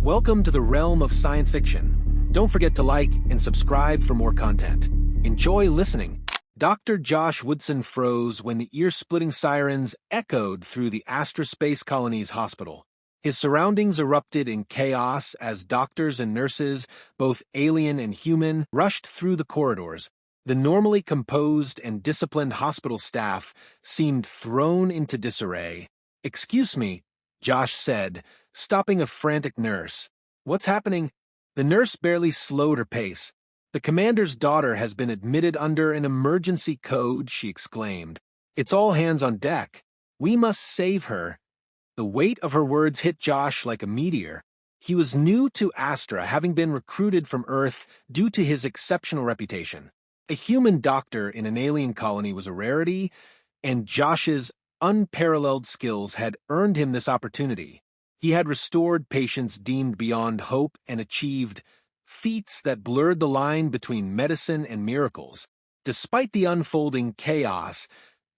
Welcome to the realm of science fiction. Don't forget to like and subscribe for more content. Enjoy listening. Dr. Josh Woodson froze when the ear-splitting sirens echoed through the Astrospace Colony's hospital. His surroundings erupted in chaos as doctors and nurses, both alien and human, rushed through the corridors. The normally composed and disciplined hospital staff seemed thrown into disarray. "Excuse me," Josh said, stopping a frantic nurse. "What's happening?" The nurse barely slowed her pace. "The commander's daughter has been admitted under an emergency code," she exclaimed. "It's all hands on deck. We must save her." The weight of her words hit Josh like a meteor. He was new to Astra, having been recruited from Earth due to his exceptional reputation. A human doctor in an alien colony was a rarity, and Josh's unparalleled skills had earned him this opportunity. He had restored patients deemed beyond hope and achieved feats that blurred the line between medicine and miracles. Despite the unfolding chaos,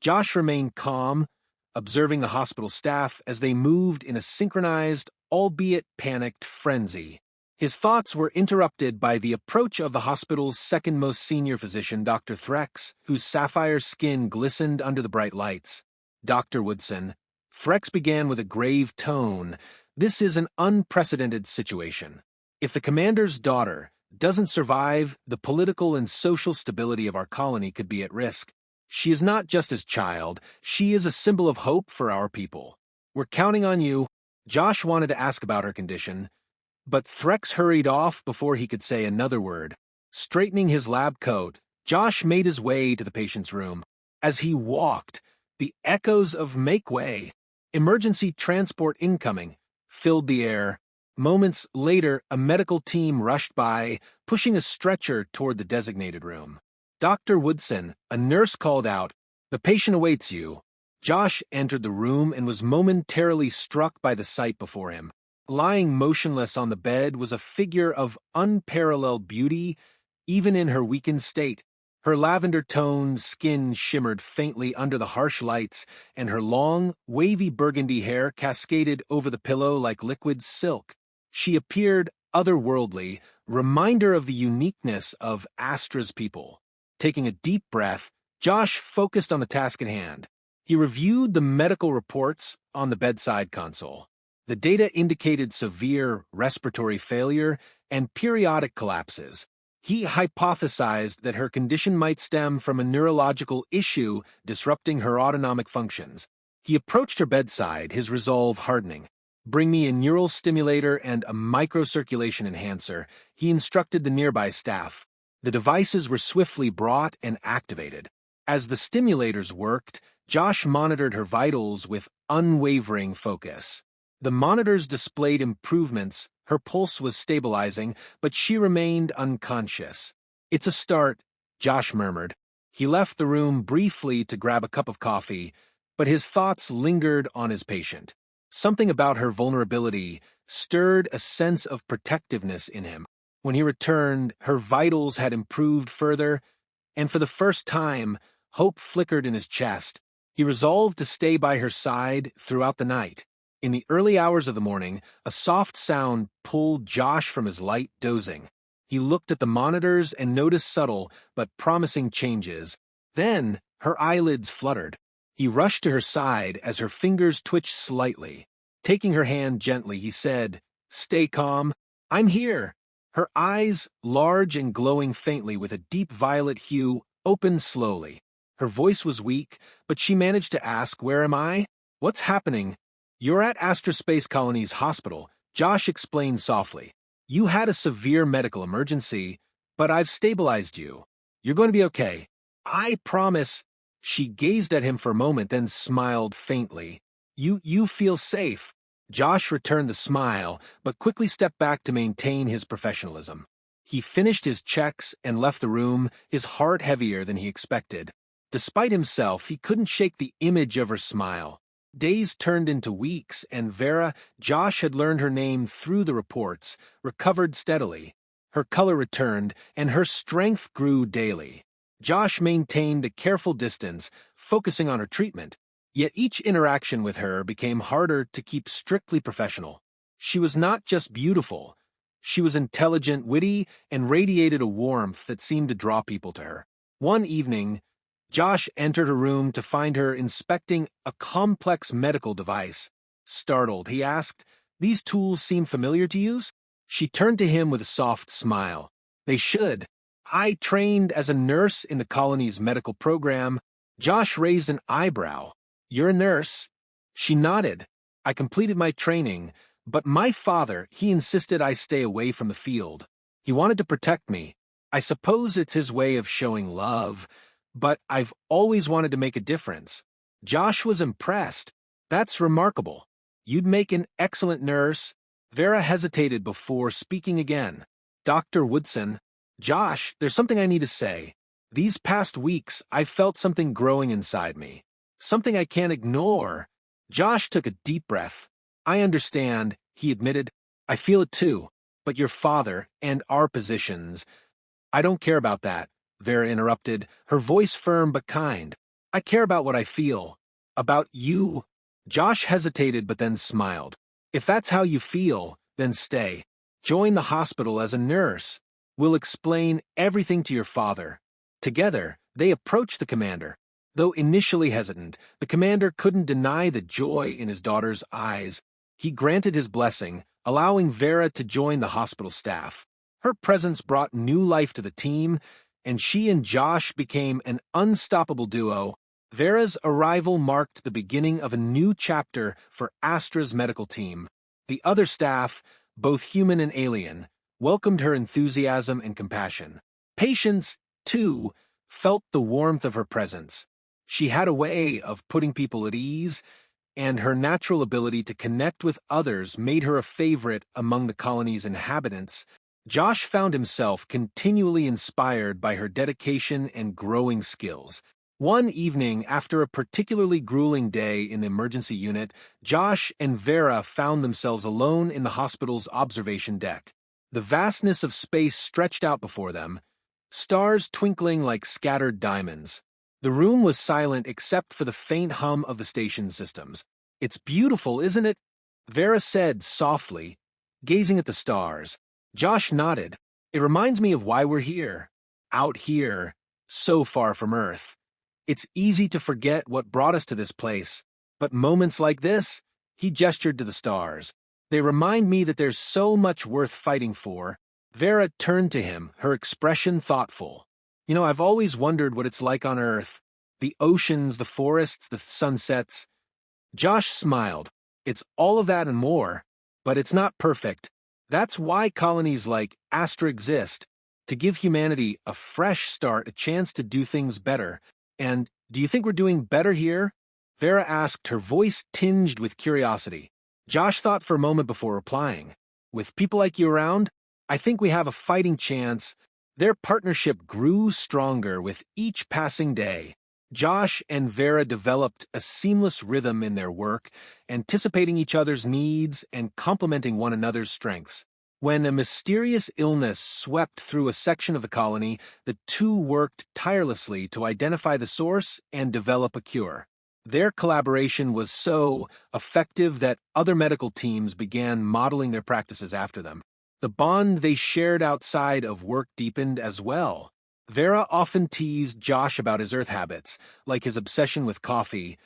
Josh remained calm, observing the hospital staff as they moved in a synchronized, albeit panicked, frenzy. His thoughts were interrupted by the approach of the hospital's second-most senior physician, Dr. Threx, whose sapphire skin glistened under the bright lights. "Dr. Woodson," Threx began with a grave tone, "this is an unprecedented situation. If the commander's daughter doesn't survive, the political and social stability of our colony could be at risk. She is not just his child, she is a symbol of hope for our people. We're counting on you." Josh wanted to ask about her condition, but Threx hurried off before he could say another word. Straightening his lab coat, Josh made his way to the patient's room. As he walked, the echoes of "Make way! Emergency transport incoming" filled the air. Moments later, a medical team rushed by, pushing a stretcher toward the designated room. "Dr. Woodson," a nurse called out, "the patient awaits you." Josh entered the room and was momentarily struck by the sight before him. Lying motionless on the bed was a figure of unparalleled beauty, even in her weakened state. Her lavender-toned skin shimmered faintly under the harsh lights, and her long, wavy burgundy hair cascaded over the pillow like liquid silk. She appeared otherworldly, reminder of the uniqueness of Astra's people. Taking a deep breath, Josh focused on the task at hand. He reviewed the medical reports on the bedside console. The data indicated severe respiratory failure and periodic collapses. He hypothesized that her condition might stem from a neurological issue disrupting her autonomic functions. He approached her bedside, his resolve hardening. "Bring me a neural stimulator and a microcirculation enhancer," he instructed the nearby staff. The devices were swiftly brought and activated. As the stimulators worked, Josh monitored her vitals with unwavering focus. The monitors displayed improvements, her pulse was stabilizing, but she remained unconscious. "It's a start," Josh murmured. He left the room briefly to grab a cup of coffee, but his thoughts lingered on his patient. Something about her vulnerability stirred a sense of protectiveness in him. When he returned, her vitals had improved further, and for the first time, hope flickered in his chest. He resolved to stay by her side throughout the night. In the early hours of the morning, a soft sound pulled Josh from his light dozing. He looked at the monitors and noticed subtle but promising changes. Then, her eyelids fluttered. He rushed to her side as her fingers twitched slightly. Taking her hand gently, he said, "Stay calm. I'm here." Her eyes, large and glowing faintly with a deep violet hue, opened slowly. Her voice was weak, but she managed to ask, "Where am I?" "What's happening?" "You're at Astrospace Colony's hospital," Josh explained softly. "You had a severe medical emergency, but I've stabilized you. You're going to be okay. I promise." She gazed at him for a moment, then smiled faintly. You feel safe." Josh returned the smile, but quickly stepped back to maintain his professionalism. He finished his checks and left the room, his heart heavier than he expected. Despite himself, he couldn't shake the image of her smile. Days turned into weeks, and Vera, Josh had learned her name through the reports, recovered steadily. Her color returned, and her strength grew daily. Josh maintained a careful distance, focusing on her treatment, yet each interaction with her became harder to keep strictly professional. She was not just beautiful. She was intelligent, witty, and radiated a warmth that seemed to draw people to her. One evening, Josh entered her room to find her inspecting a complex medical device. Startled, he asked, "These tools seem familiar to you?" She turned to him with a soft smile. "They should. I trained as a nurse in the colony's medical program." Josh raised an eyebrow. "You're a nurse?" She nodded. "I completed my training, but my father, he insisted I stay away from the field. He wanted to protect me. I suppose it's his way of showing love, but I've always wanted to make a difference." Josh was impressed. "That's remarkable. You'd make an excellent nurse." Vera hesitated before speaking again. "Dr. Woodson, Josh, there's something I need to say. These past weeks, I've felt something growing inside me. Something I can't ignore." Josh took a deep breath. "I understand," he admitted. "I feel it too. But your father and our positions—" "I don't care about that," Vera interrupted, her voice firm but kind. "I care about what I feel. About you." Josh hesitated but then smiled. "If that's how you feel, then stay. Join the hospital as a nurse. We'll explain everything to your father." Together, they approached the commander. Though initially hesitant, the commander couldn't deny the joy in his daughter's eyes. He granted his blessing, allowing Vera to join the hospital staff. Her presence brought new life to the team, and she and Josh became an unstoppable duo. Vera's arrival marked the beginning of a new chapter for Astra's medical team. The other staff, both human and alien, welcomed her enthusiasm and compassion. Patients, too, felt the warmth of her presence. She had a way of putting people at ease, and her natural ability to connect with others made her a favorite among the colony's inhabitants. Josh found himself continually inspired by her dedication and growing skills. One evening, after a particularly grueling day in the emergency unit, Josh and Vera found themselves alone in the hospital's observation deck. The vastness of space stretched out before them, stars twinkling like scattered diamonds. The room was silent except for the faint hum of the station systems. "It's beautiful, isn't it?" Vera said softly, gazing at the stars. Josh nodded. "It reminds me of why we're here. Out here, so far from Earth. It's easy to forget what brought us to this place, but moments like this," he gestured to the stars, "they remind me that there's so much worth fighting for." Vera turned to him, her expression thoughtful. I've always wondered what it's like on Earth. The oceans, the forests, the sunsets." Josh smiled. "It's all of that and more, but it's not perfect. That's why colonies like Astra exist, to give humanity a fresh start, a chance to do things better. And do you think we're doing better here?" Vera asked, her voice tinged with curiosity. Josh thought for a moment before replying. "With people like you around, I think we have a fighting chance." Their partnership grew stronger with each passing day. Josh and Vera developed a seamless rhythm in their work, anticipating each other's needs and complementing one another's strengths. When a mysterious illness swept through a section of the colony, the two worked tirelessly to identify the source and develop a cure. Their collaboration was so effective that other medical teams began modeling their practices after them. The bond they shared outside of work deepened as well. Vera often teased Josh about his Earth habits, like his obsession with coffee,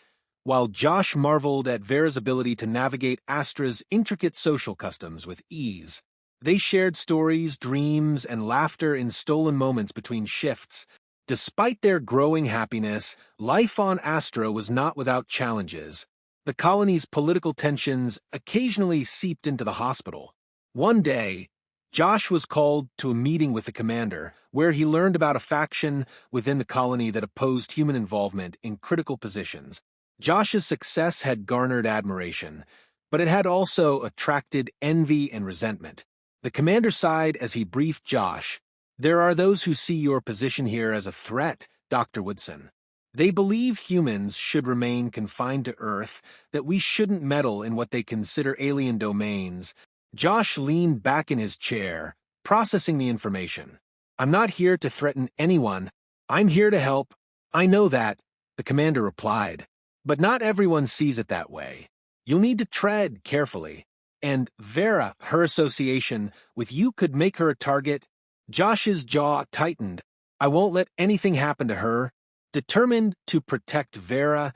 while Josh marveled at Vera's ability to navigate Astra's intricate social customs with ease. They shared stories, dreams, and laughter in stolen moments between shifts. Despite their growing happiness, life on Astra was not without challenges. The colony's political tensions occasionally seeped into the hospital. One day, Josh was called to a meeting with the commander, where he learned about a faction within the colony that opposed human involvement in critical positions. Josh's success had garnered admiration, but it had also attracted envy and resentment. The commander sighed as he briefed Josh. "There are those who see your position here as a threat, Dr. Woodson. They believe humans should remain confined to Earth, that we shouldn't meddle in what they consider alien domains." Josh leaned back in his chair, processing the information. "I'm not here to threaten anyone. I'm here to help." "I know that," the commander replied. "But not everyone sees it that way. You'll need to tread carefully. And Vera, her association with you could make her a target. Josh's jaw tightened. I won't let anything happen to her. Determined to protect Vera,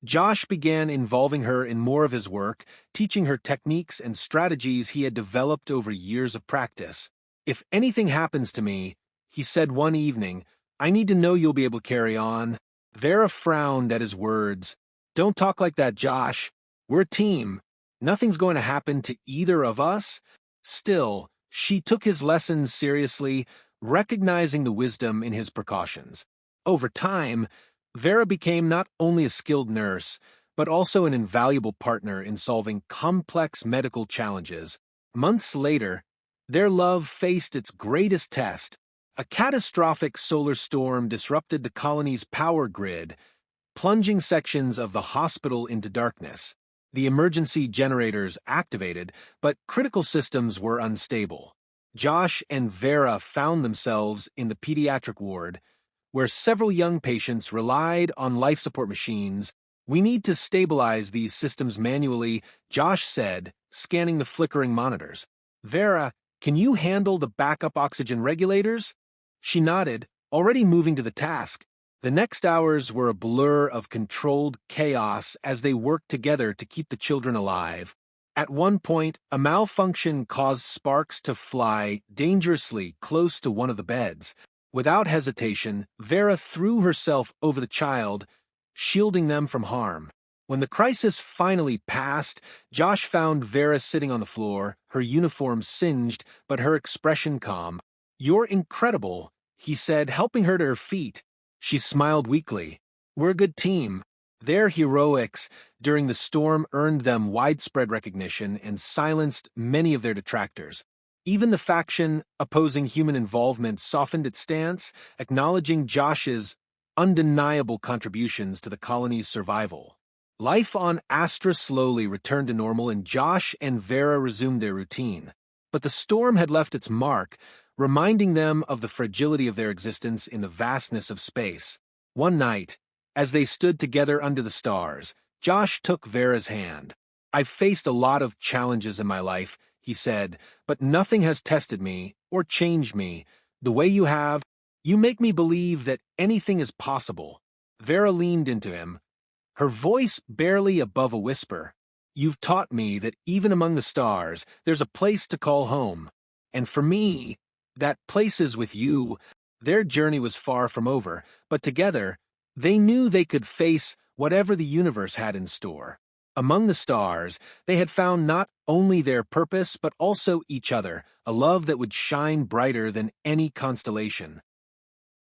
Josh began involving her in more of his work, teaching her techniques and strategies he had developed over years of practice. If anything happens to me, he said one evening, I need to know you'll be able to carry on. Vera frowned at his words. Don't talk like that, Josh. We're a team. Nothing's going to happen to either of us. Still, she took his lessons seriously, recognizing the wisdom in his precautions. Over time, Vera became not only a skilled nurse, but also an invaluable partner in solving complex medical challenges. Months later, their love faced its greatest test. A catastrophic solar storm disrupted the colony's power grid, plunging sections of the hospital into darkness. The emergency generators activated, but critical systems were unstable. Josh and Vera found themselves in the pediatric ward, where several young patients relied on life support machines. We need to stabilize these systems manually, Josh said, scanning the flickering monitors. Vera, can you handle the backup oxygen regulators? She nodded, already moving to the task. The next hours were a blur of controlled chaos as they worked together to keep the children alive. At one point, a malfunction caused sparks to fly dangerously close to one of the beds. Without hesitation, Vera threw herself over the child, shielding them from harm. When the crisis finally passed, Josh found Vera sitting on the floor, her uniform singed, but her expression calm. You're incredible, he said, helping her to her feet. She smiled weakly. We're a good team. Their heroics during the storm earned them widespread recognition and silenced many of their detractors. Even the faction opposing human involvement softened its stance, acknowledging Josh's undeniable contributions to the colony's survival. Life on Astra slowly returned to normal, and Josh and Vera resumed their routine. But the storm had left its mark, reminding them of the fragility of their existence in the vastness of space. One night, as they stood together under the stars, Josh took Vera's hand. I've faced a lot of challenges in my life, he said, but nothing has tested me or changed me the way you have. You make me believe that anything is possible. Vera leaned into him, her voice barely above a whisper. You've taught me that even among the stars, there's a place to call home. And for me, that place is with you. Their journey was far from over, but together, they knew they could face whatever the universe had in store. Among the stars, they had found not only their purpose but also each other, a love that would shine brighter than any constellation.